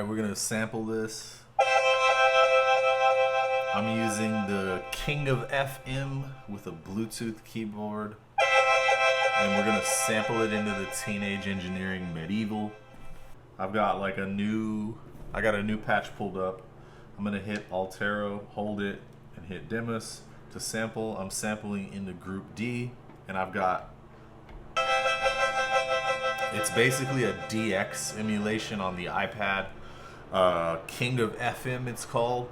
Alright, we're gonna sample this. I'm using the King of FM with a Bluetooth keyboard. And we're gonna sample it into the Teenage Engineering Medieval. I've got like I got a new patch pulled up. I'm gonna hit Altero, hold it, and hit Demus to sample. I'm sampling into Group D, and I've got, it's basically a DX emulation on the iPad. King of FM it's called.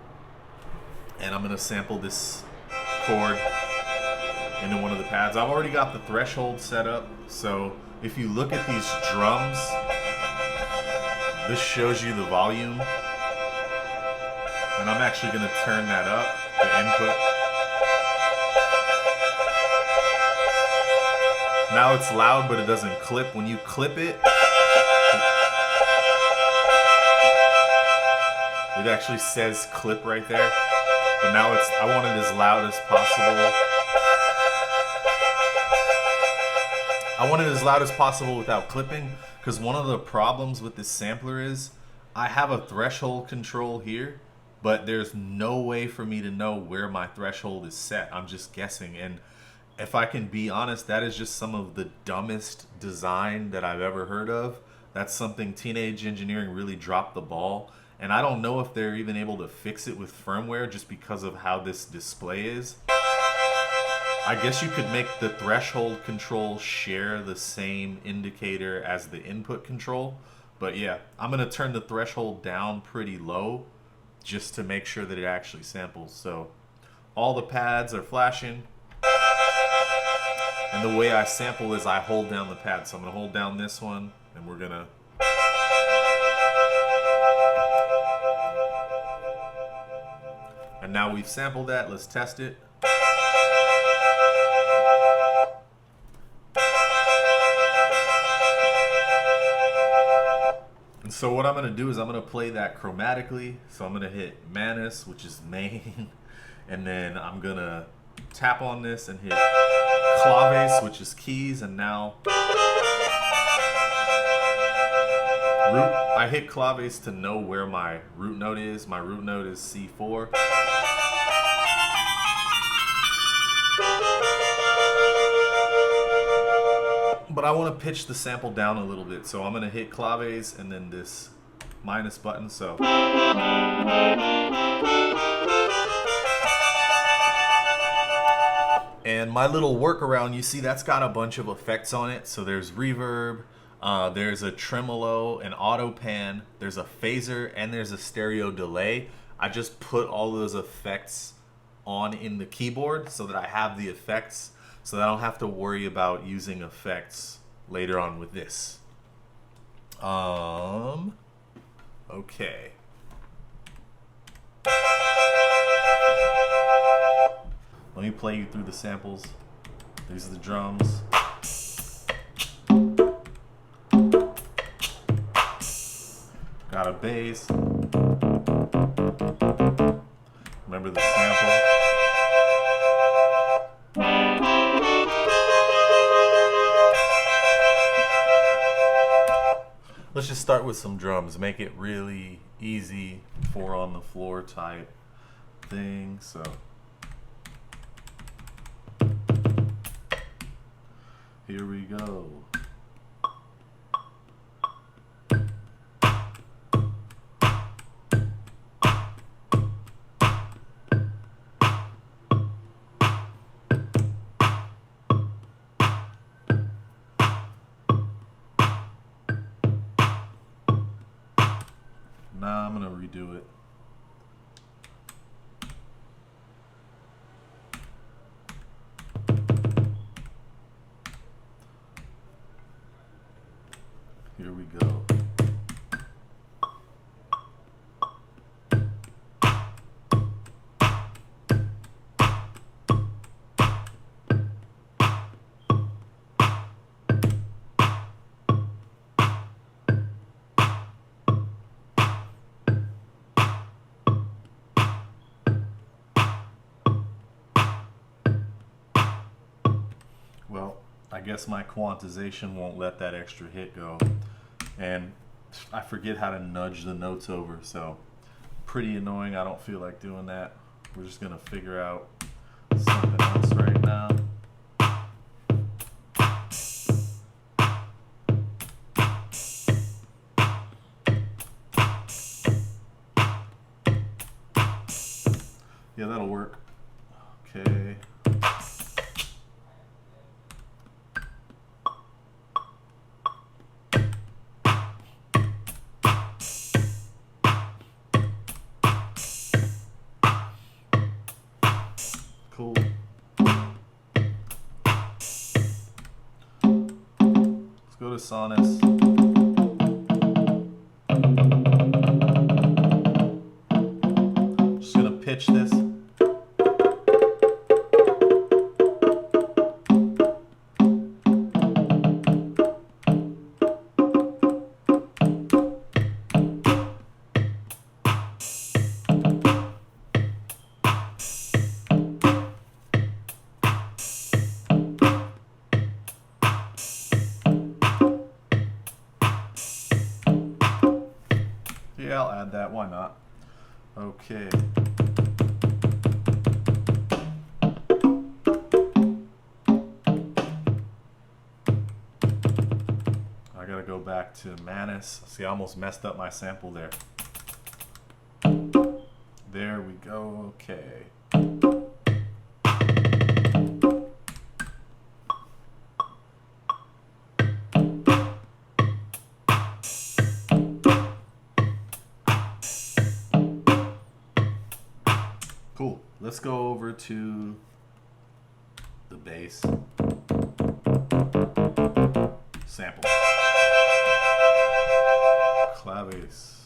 And I'm gonna sample this chord into one of the pads. I've already got the threshold set up, so if you look at these drums, this shows you the volume. And I'm actually gonna turn that up, the input. Now it's loud, but it doesn't clip. When you clip it, it actually says clip right there. But now I want it as loud as possible. I want it as loud as possible without clipping, because one of the problems with this sampler is I have a threshold control here, but there's no way for me to know where my threshold is set. I'm just guessing. And if I can be honest, that is just some of the dumbest design that I've ever heard of. That's something Teenage Engineering really dropped the ball. And I don't know if they're even able to fix it with firmware just because of how this display is. I guess you could make the threshold control share the same indicator as the input control. But yeah, I'm gonna turn the threshold down pretty low just to make sure that it actually samples. So all the pads are flashing. And the way I sample is I hold down the pad. So I'm gonna hold down this one, and we're gonna, and now we've sampled that. Let's test it. And so what I'm going to do is I'm going to play that chromatically. So I'm going to hit Manus, which is main, and then I'm going to tap on this and hit Claves, which is keys, and now root. I hit Claves to know where my root note is. My root note is C4. But I want to pitch the sample down a little bit, so I'm going to hit Claves and then this minus button. So and my little workaround, you see that's got a bunch of effects on it. So there's reverb, there's a tremolo, an auto pan, there's a phaser, and there's a stereo delay. I just put all those effects on in the keyboard so that I have the effects, so that I don't have to worry about using effects later on with this. Okay. Let me play you through the samples. These are the drums. Got a bass. Remember the sample. Let's just start with some drums. Make it really easy, 4 on the floor type thing. So here we go. Now I'm gonna redo it. Here we go. Well, I guess my quantization won't let that extra hit go. And I forget how to nudge the notes over, so pretty annoying. I don't feel like doing that. We're just gonna figure out something else right now. Yeah, that'll work. Okay. Cool. Let's go to Sonus. Just gonna pitch this. Yeah, I'll add that. Why not? Okay. I gotta go back to Manus. See, I almost messed up my sample there. There we go. Okay. Cool. Let's go over to the bass sample. Claves.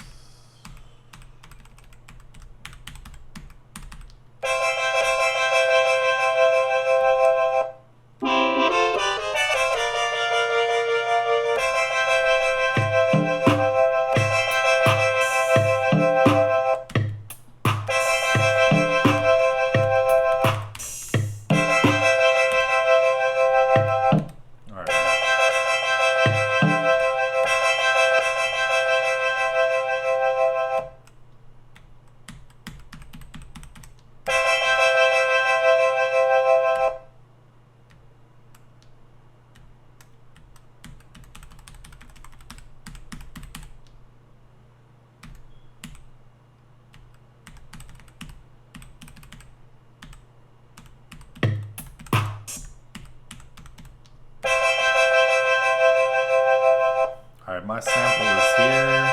My sample is here.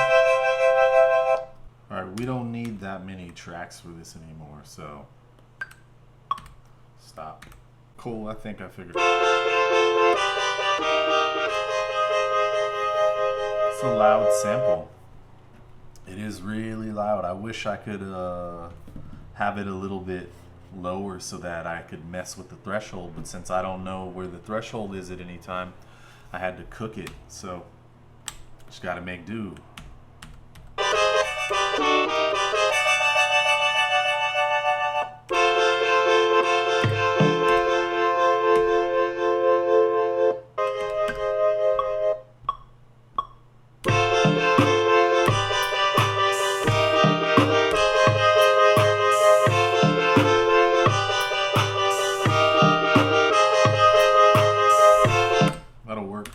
Alright, we don't need that many tracks for this anymore, so stop. Cool, I think I figured it out. It's a loud sample. It is really loud. I wish I could have it a little bit lower so that I could mess with the threshold, but since I don't know where the threshold is at any time, I had to cook it, so just gotta make do. That'll work.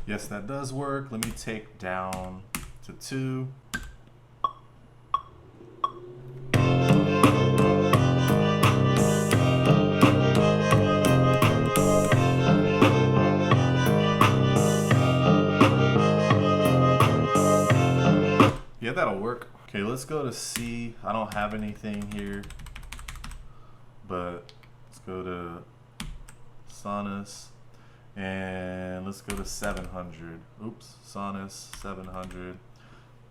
Yes, that does work. Let me take down to 2. Yeah, that'll work. Okay, let's go to C. I don't have anything here, but let's go to Sonus. And let's go to 700. Oops, Sonus 700.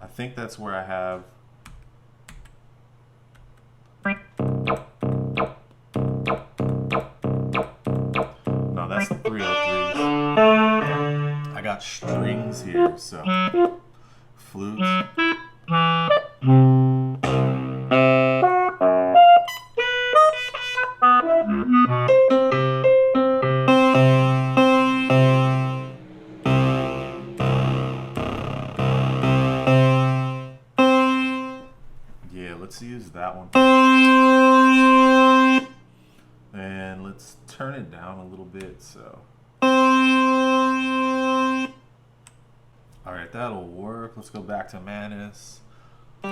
I think that's where I have No, that's the 303s. I got strings here, so flute. Yeah, let's use that one. And let's turn it down a little bit, so. All right, that'll work. Let's go back to Manus. How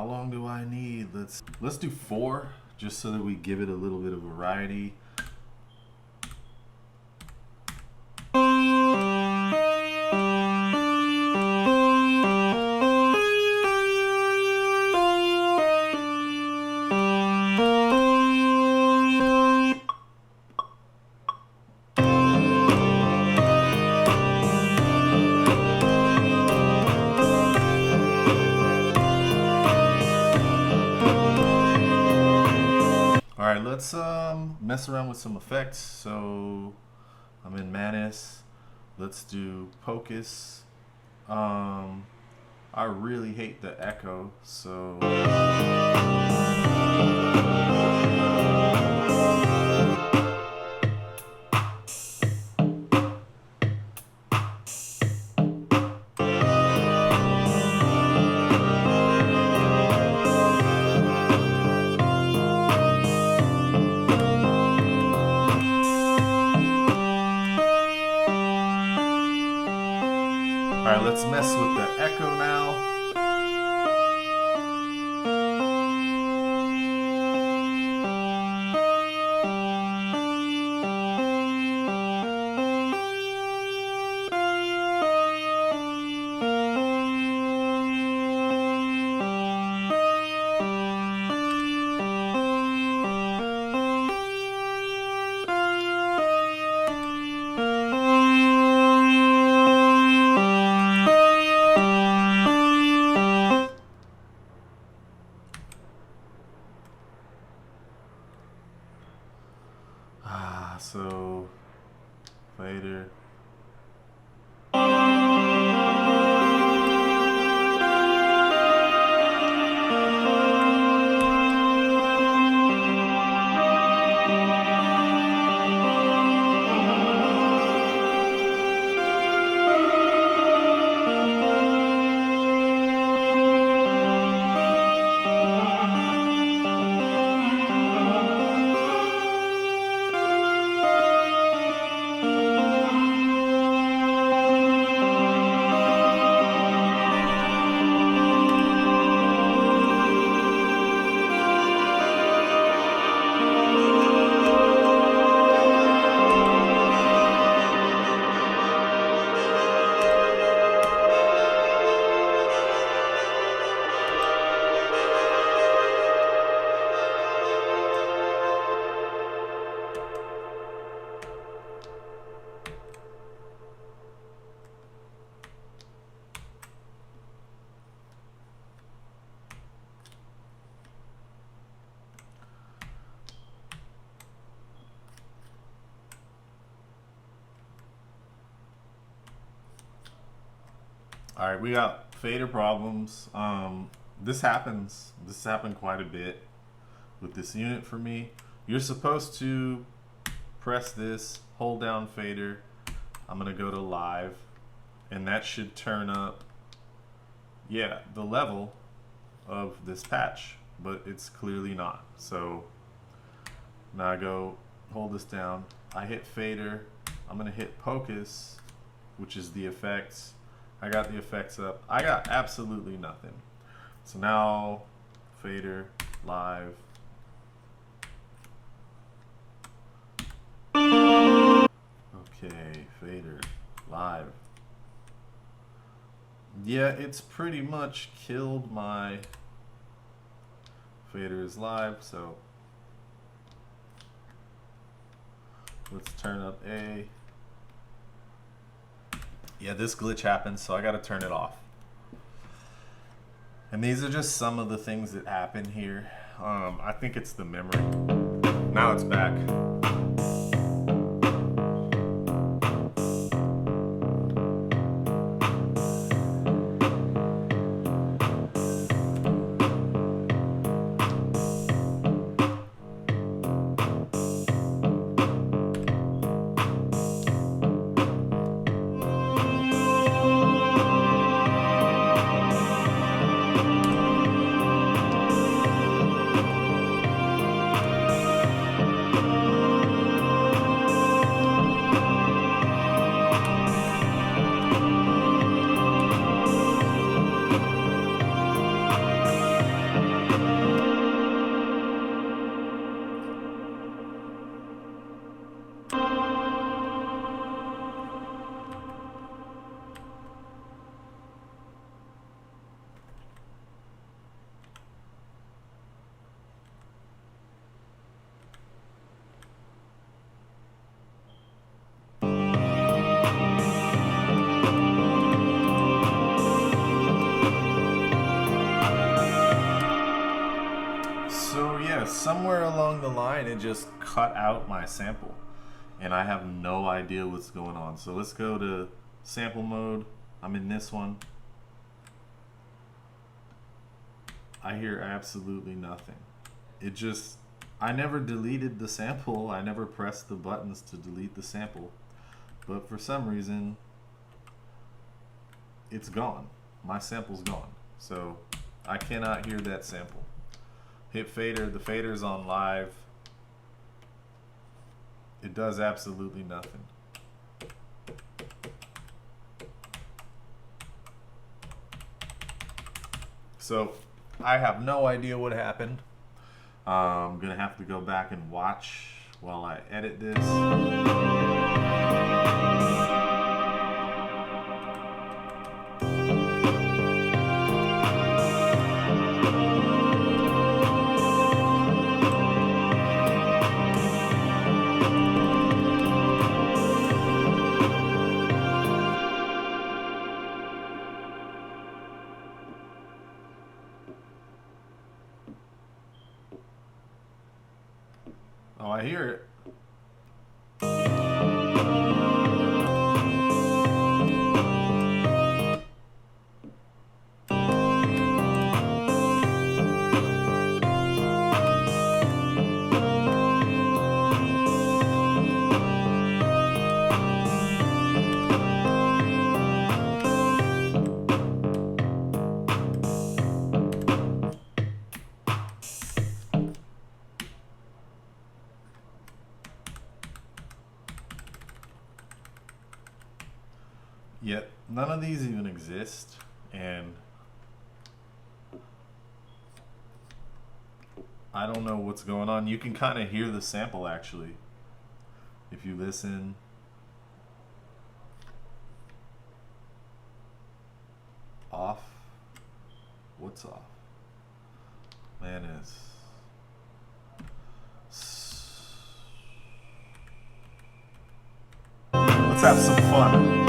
long do I need? Let's do 4, just so that we give it a little bit of variety. Alright, let's mess around with some effects. So I'm in Manus. Let's do Pocus. I really hate the echo, so alright, let's mess with the echo now. So fader. All right, we got fader problems. This happens. This happened quite a bit with this unit for me. You're supposed to press this, hold down fader. I'm gonna go to live, and that should turn up, yeah, the level of this patch, but it's clearly not. So now I go hold this down. I hit fader. I'm gonna hit Pocus, which is the effects. I got the effects up. I got absolutely nothing. So now fader, live. Okay, fader, live. Yeah, it's pretty much killed my fader is live, so let's turn up A. Yeah, this glitch happened, so I gotta turn it off. And these are just some of the things that happen here. I think it's the memory. Now it's back. Somewhere along the line it just cut out my sample and I have no idea what's going on. So let's go to sample mode. I'm in this one. I hear absolutely nothing. It just, I never deleted the sample. I never pressed the buttons to delete the sample, but for some reason it's gone. My sample's gone, so I cannot hear that sample. Hit fader, the fader's on live. It does absolutely nothing. So I have no idea what happened. I'm gonna have to go back and watch while I edit this. Oh, I hear it. Yet none of these even exist, and I don't know what's going on. You can kind of hear the sample actually if you listen. Off. What's off? Man is. Let's have some fun.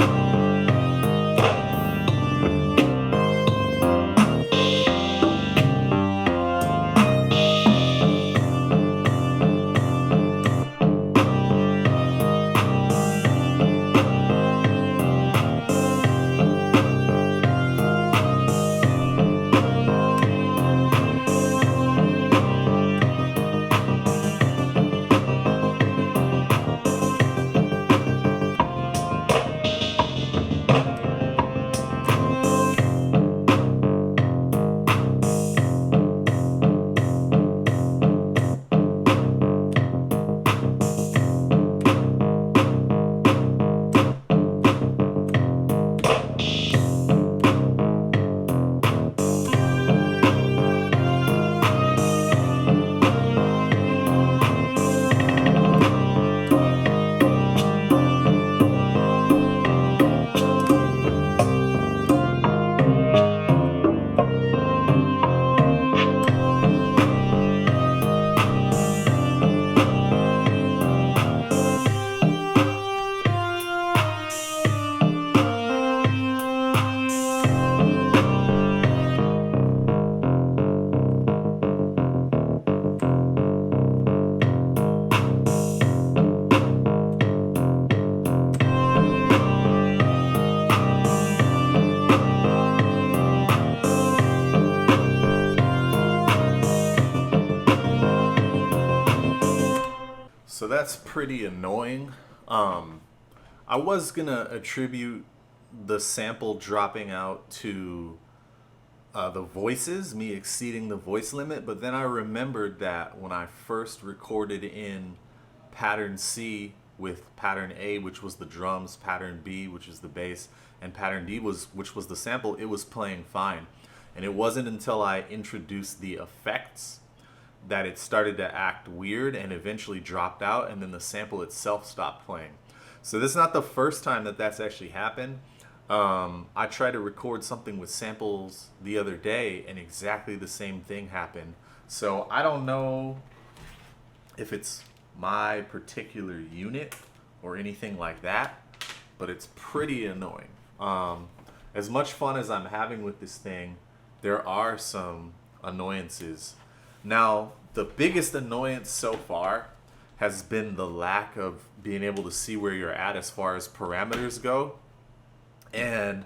So that's pretty annoying. I was gonna attribute the sample dropping out to the voices, me exceeding the voice limit, but then I remembered that when I first recorded in pattern C with pattern A, which was the drums, pattern B, which is the bass, and pattern D, which was the sample, it was playing fine. And it wasn't until I introduced the effects that it started to act weird and eventually dropped out, and then the sample itself stopped playing. So this is not the first time that that's actually happened. I tried to record something with samples the other day, and exactly the same thing happened. So I don't know if it's my particular unit or anything like that, but it's pretty annoying. As much fun as I'm having with this thing, there are some annoyances. Now, the biggest annoyance so far has been the lack of being able to see where you're at as far as parameters go. And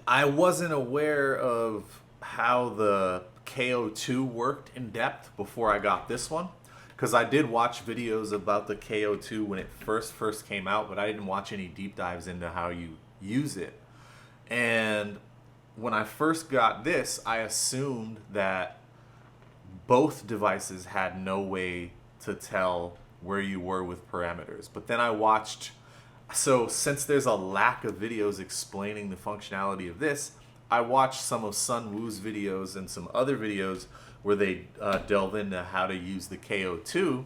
I wasn't aware of how the KO2 worked in depth before I got this one, because I did watch videos about the KO2 when it first came out, but I didn't watch any deep dives into how you use it. And when I first got this, I assumed that both devices had no way to tell where you were with parameters. But then I watched, so since there's a lack of videos explaining the functionality of this, I watched some of Sun Woo's videos and some other videos where they delve into how to use the KO2,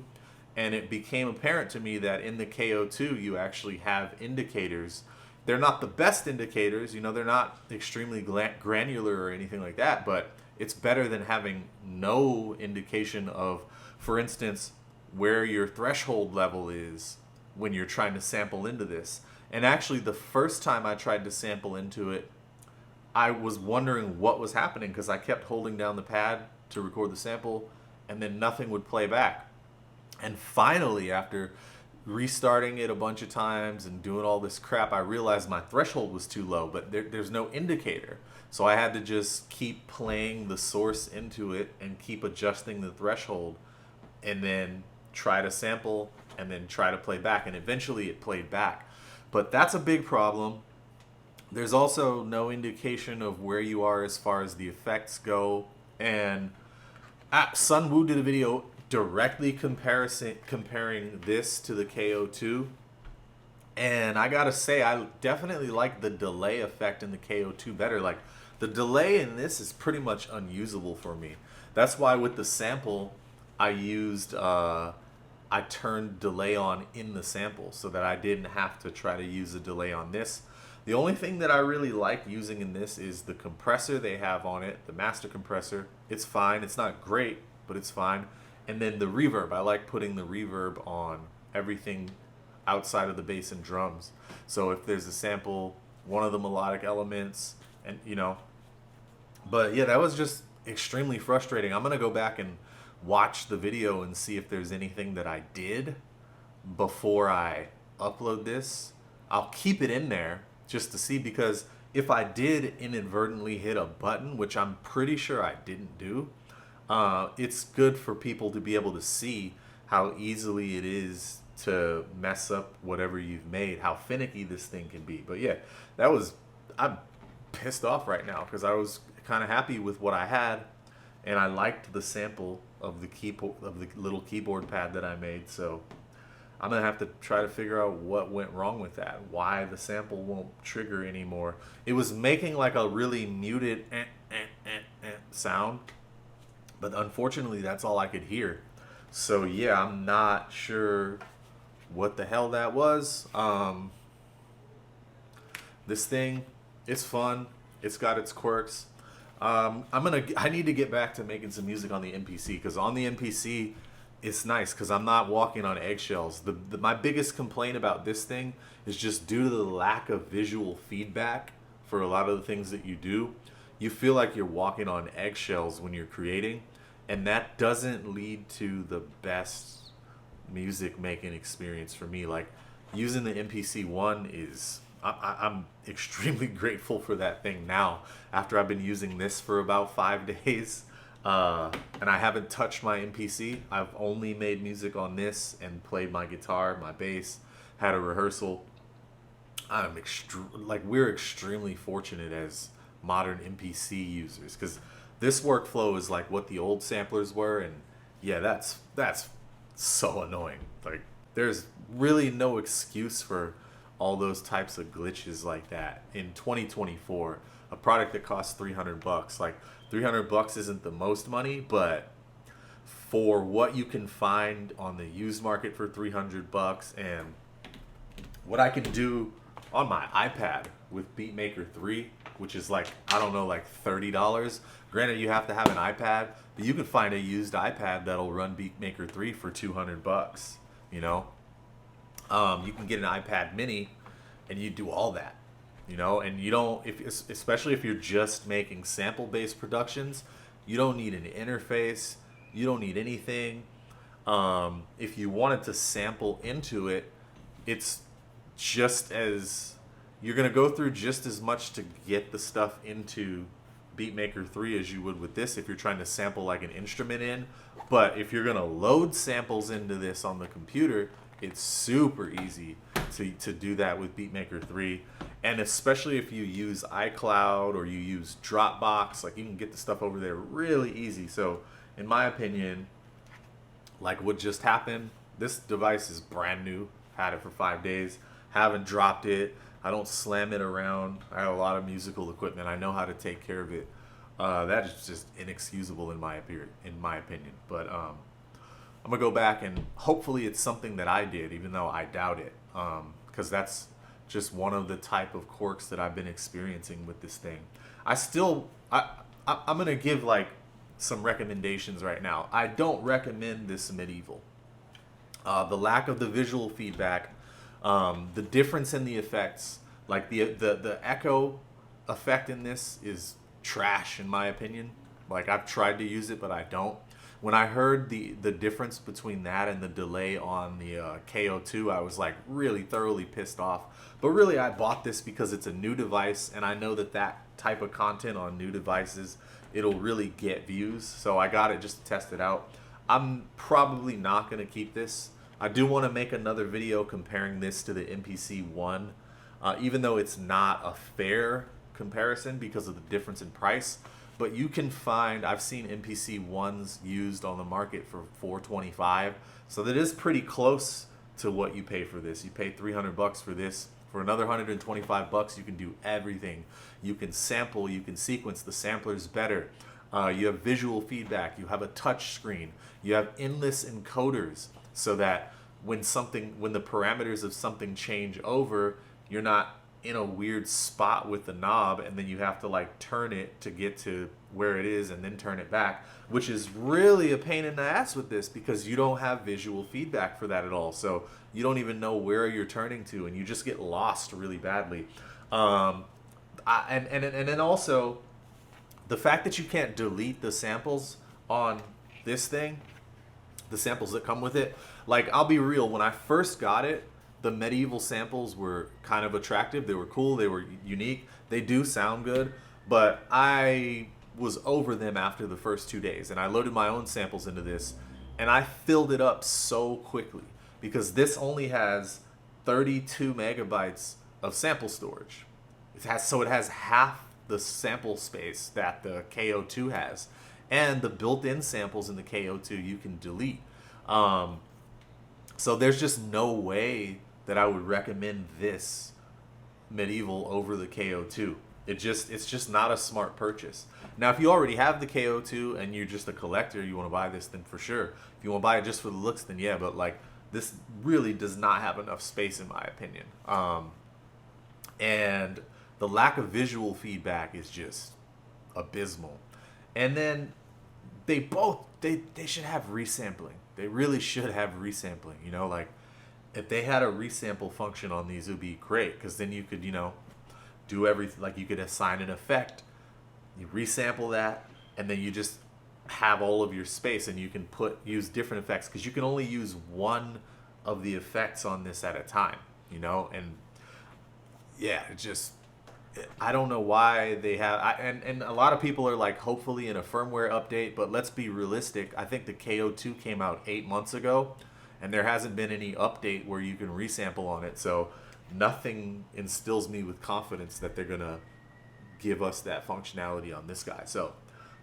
and it became apparent to me that in the KO2 you actually have indicators. They're not the best indicators, you know, they're not extremely granular or anything like that, but it's better than having no indication of, for instance, where your threshold level is when you're trying to sample into this. And actually, the first time I tried to sample into it, I was wondering what was happening because I kept holding down the pad to record the sample and then nothing would play back. And finally, after restarting it a bunch of times and doing all this crap, I realized my threshold was too low, but there's no indicator. So I had to just keep playing the source into it and keep adjusting the threshold and then try to sample and then try to play back. And eventually it played back. But that's a big problem. There's also no indication of where you are as far as the effects go. And Sun Woo did a video directly comparing this to the KO2. And I gotta say, I definitely like the delay effect in the KO2 better. Like, the delay in this is pretty much unusable for me. That's why with the sample, I turned delay on in the sample so that I didn't have to try to use a delay on this. The only thing that I really like using in this is the compressor they have on it, the master compressor. It's fine. It's not great, but it's fine. And then the reverb. I like putting the reverb on everything outside of the bass and drums. So if there's a sample, one of the melodic elements, and you know. But yeah, that was just extremely frustrating. I'm going to go back and watch the video and see if there's anything that I did before I upload this. I'll keep it in there just to see, because if I did inadvertently hit a button, which I'm pretty sure I didn't do, it's good for people to be able to see how easily it is to mess up whatever you've made, how finicky this thing can be. But yeah, I'm pissed off right now because I was kind of happy with what I had, and I liked the sample of the keyboard, of the little keyboard pad that I made. So I'm gonna have to try to figure out what went wrong with that, why the sample won't trigger anymore. It was making like a really muted sound, but unfortunately that's all I could hear. So yeah, I'm not sure what the hell that was. This thing, it's fun. It's got its quirks. I need to get back to making some music on the MPC, because on the MPC it's nice because I'm not walking on eggshells. My biggest complaint about this thing is just due to the lack of visual feedback for a lot of the things that you do. You feel like you're walking on eggshells when you're creating, and that doesn't lead to the best music making experience for me. Like, using the MPC One is, I'm extremely grateful for that thing now. After I've been using this for about 5 days, And I haven't touched my MPC. I've only made music on this and played my guitar, my bass, had a rehearsal. We're extremely fortunate as modern MPC users, because this workflow is like what the old samplers were, and yeah, that's so annoying. Like, there's really no excuse for all those types of glitches like that in 2024. A product that costs $300, like $300 isn't the most money, but for what you can find on the used market for $300, and what I can do on my iPad with Beatmaker 3, which is like, I don't know, like $30. Granted, you have to have an iPad, but you can find a used iPad that'll run Beatmaker 3 for $200, you know? You can get an iPad mini and you do all that, you know? And you don't, especially if you're just making sample-based productions, you don't need an interface, you don't need anything. If you wanted to sample into it, it's just as, you're going to go through just as much to get the stuff into Beatmaker 3 as you would with this if you're trying to sample like an instrument in. But if you're going to load samples into this on the computer, it's super easy to do that with Beatmaker 3. And especially if you use iCloud or you use Dropbox, like, you can get the stuff over there really easy. So in my opinion, like what just happened, this device is brand new. Had it for 5 days. Haven't dropped it. I don't slam it around. I have a lot of musical equipment. I know how to take care of it. That is just inexcusable in my opinion. But I'm gonna go back and hopefully it's something that I did, even though I doubt it, because that's just one of the type of quirks that I've been experiencing with this thing. I'm gonna give like some recommendations right now. I don't recommend this Medieval. The lack of the visual feedback, the difference in the effects, like the echo effect in this is trash in my opinion. Like, I've tried to use it, but I don't. When I heard the difference between that and the delay on the KO2, I was like really thoroughly pissed off. But really, I bought this because it's a new device, and I know that type of content on new devices, it'll really get views. So I got it just to test it out. I'm probably not going to keep this. I do want to make another video comparing this to the MPC One, even though it's not a fair comparison because of the difference in price. But you can find, I've seen MPC Ones used on the market for $425, so that is pretty close to what you pay for this. You pay $300 for this. For another $125, you can do everything. You can sample, you can sequence. The sampler's better. You have visual feedback. You have a touch screen. You have endless encoders, so that when the parameters of something change over, you're not in a weird spot with the knob, and then you have to like turn it to get to where it is and then turn it back, which is really a pain in the ass with this because you don't have visual feedback for that at all. So you don't even know where you're turning to, and you just get lost really badly. And then also the fact that you can't delete the samples on this thing, the samples that come with it. Like, I'll be real, when I first got it, the Medieval samples were kind of attractive. They were cool. They were unique. They do sound good. But I was over them after the first 2 days. And I loaded my own samples into this. And I filled it up so quickly. Because this only has 32 megabytes of sample storage. It has half the sample space that the KO2 has. And the built-in samples in the KO2 you can delete. So there's just no way that I would recommend this Medieval over the KO2. It's just not a smart purchase. Now, if you already have the KO2 and you're just a collector, you want to buy this, then for sure. If you want to buy it just for the looks, then yeah, but like, this really does not have enough space in my opinion. And the lack of visual feedback is just abysmal. And then they should have resampling. They really should have resampling, you know, like if they had a resample function on these, it would be great, because then you could, you know, do everything. Like, you could assign an effect, you resample that, and then you just have all of your space, and you can use different effects, because you can only use one of the effects on this at a time, you know. And yeah, it just, I don't know why they have, and a lot of people are like, hopefully in a firmware update, but let's be realistic. I think the KO2 came out 8 months ago, and there hasn't been any update where you can resample on it. So nothing instills me with confidence that they're gonna give us that functionality on this guy. So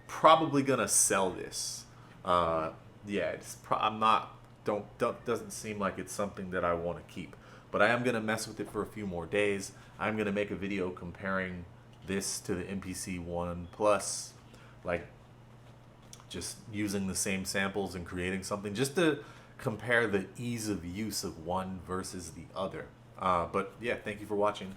probably gonna sell this. Yeah, I'm not. Don't doesn't seem like it's something that I want to keep. But I am gonna mess with it for a few more days. I'm gonna make a video comparing this to the MPC One Plus, like just using the same samples and creating something, just to compare the ease of use of one versus the other. But yeah, thank you for watching.